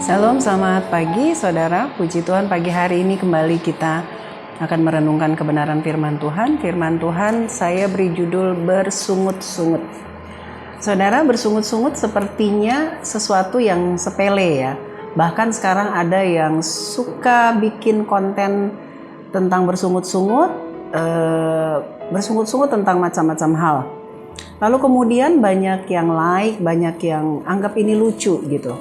Salam, selamat pagi saudara. Puji Tuhan, pagi hari ini kembali kita akan merenungkan kebenaran firman Tuhan. Firman Tuhan saya beri judul bersungut-sungut. Saudara, bersungut-sungut sepertinya sesuatu yang sepele ya. Bahkan sekarang ada yang suka bikin konten tentang bersungut-sungut, tentang macam-macam hal. Lalu kemudian banyak yang like, banyak yang anggap ini lucu gitu.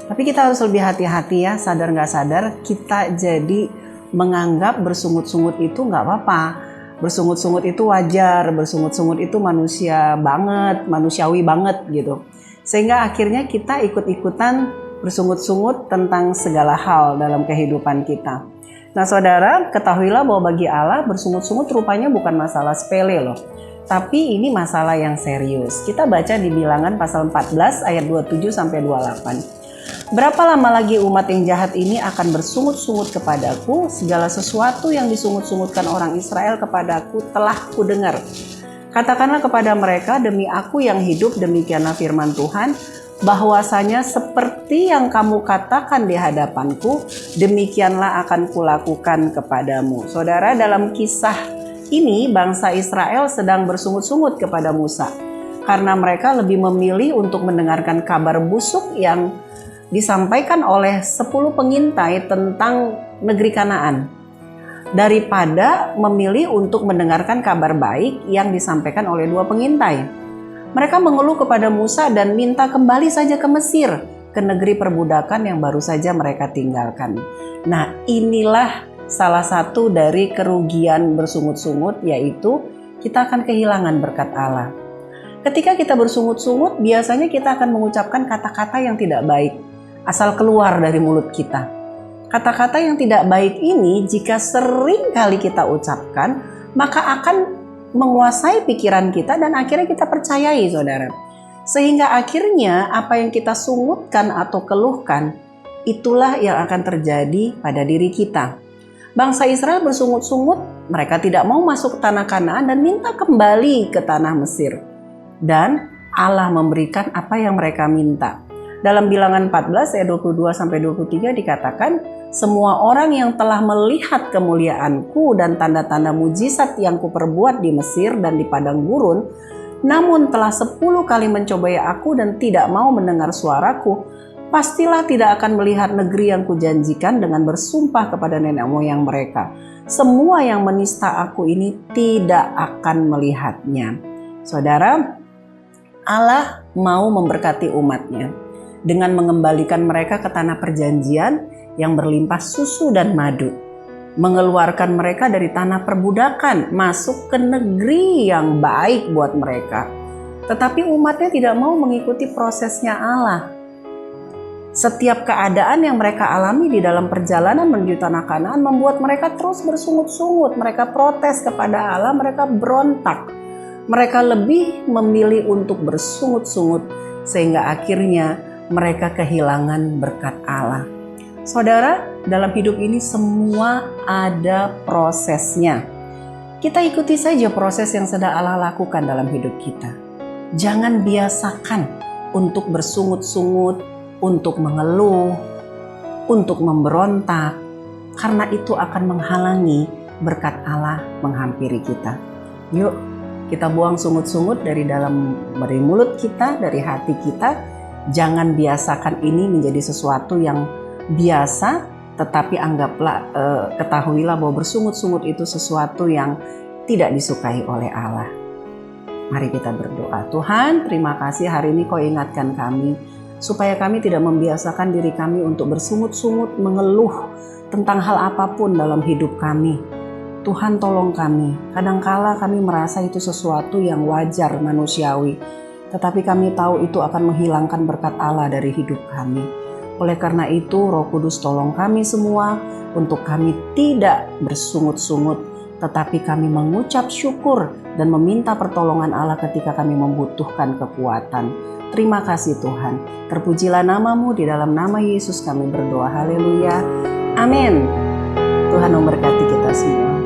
Tapi kita harus lebih hati-hati ya, sadar nggak sadar kita jadi menganggap bersungut-sungut itu nggak apa-apa. Bersungut-sungut itu wajar, bersungut-sungut itu manusiawi banget gitu. Sehingga akhirnya kita ikut-ikutan bersungut-sungut tentang segala hal dalam kehidupan kita. Nah saudara, ketahuilah bahwa bagi Allah bersungut-sungut rupanya bukan masalah sepele loh. Tapi ini masalah yang serius. Kita baca di Bilangan pasal 14 ayat 27-28. Berapa lama lagi umat yang jahat ini akan bersungut-sungut kepadaku? Segala sesuatu yang disungut-sungutkan orang Israel kepadaku telah kudengar. Katakanlah kepada mereka, demi aku yang hidup, demikianlah firman Tuhan, bahwasanya seperti yang kamu katakan di hadapanku, demikianlah akan kulakukan kepadamu. Saudara, dalam kisah ini bangsa Israel sedang bersungut-sungut kepada Musa. Karena mereka lebih memilih untuk mendengarkan kabar busuk yang disampaikan oleh 10 pengintai tentang negeri Kanaan daripada memilih untuk mendengarkan kabar baik yang disampaikan oleh 2 pengintai. Mereka mengeluh kepada Musa dan minta kembali saja ke Mesir, ke negeri perbudakan yang baru saja mereka tinggalkan. Nah, inilah salah satu dari kerugian bersungut-sungut, yaitu kita akan kehilangan berkat Allah. Ketika kita bersungut-sungut, biasanya kita akan mengucapkan kata-kata yang tidak baik asal keluar dari mulut kita. Kata-kata yang tidak baik ini jika sering kali kita ucapkan, maka akan menguasai pikiran kita dan akhirnya kita percayai saudara. Sehingga akhirnya apa yang kita sungutkan atau keluhkan, itulah yang akan terjadi pada diri kita. Bangsa Israel bersungut-sungut, mereka tidak mau masuk ke tanah Kanaan dan minta kembali ke tanah Mesir. Dan Allah memberikan apa yang mereka minta. Dalam Bilangan 14 ayat 22-23 dikatakan, semua orang yang telah melihat kemuliaanku dan tanda-tanda mujizat yang kuperbuat di Mesir dan di padang gurun, namun telah 10 kali mencobai aku dan tidak mau mendengar suaraku, pastilah tidak akan melihat negeri yang kujanjikan dengan bersumpah kepada nenek moyang mereka. Semua yang menista aku ini tidak akan melihatnya. Saudara, Allah mau memberkati umatnya dengan mengembalikan mereka ke tanah perjanjian yang berlimpah susu dan madu, mengeluarkan mereka dari tanah perbudakan, masuk ke negeri yang baik buat mereka. Tetapi umatnya tidak mau mengikuti prosesnya Allah. Setiap keadaan yang mereka alami di dalam perjalanan menuju tanah Kanaan membuat mereka terus bersungut-sungut, mereka protes kepada Allah, mereka berontak. Mereka lebih memilih untuk bersungut-sungut sehingga akhirnya mereka kehilangan berkat Allah. Saudara, dalam hidup ini semua ada prosesnya. Kita ikuti saja proses yang sedang Allah lakukan dalam hidup kita. Jangan biasakan untuk bersungut-sungut, untuk mengeluh, untuk memberontak, karena itu akan menghalangi berkat Allah menghampiri kita. Yuk, kita buang sungut-sungut dari mulut kita, dari hati kita. Jangan biasakan ini menjadi sesuatu yang biasa, tetapi ketahuilah bahwa bersungut-sungut itu sesuatu yang tidak disukai oleh Allah. Mari kita berdoa. Tuhan, terima kasih hari ini Kau ingatkan kami, supaya kami tidak membiasakan diri kami untuk bersungut-sungut, mengeluh tentang hal apapun dalam hidup kami. Tuhan tolong kami, kadangkala kami merasa itu sesuatu yang wajar manusiawi, tetapi kami tahu itu akan menghilangkan berkat Allah dari hidup kami. Oleh karena itu, Roh Kudus tolong kami semua untuk kami tidak bersungut-sungut, tetapi kami mengucap syukur dan meminta pertolongan Allah ketika kami membutuhkan kekuatan. Terima kasih Tuhan. Terpujilah nama-Mu, di dalam nama Yesus kami berdoa. Haleluya. Amin. Tuhan memberkati kita semua.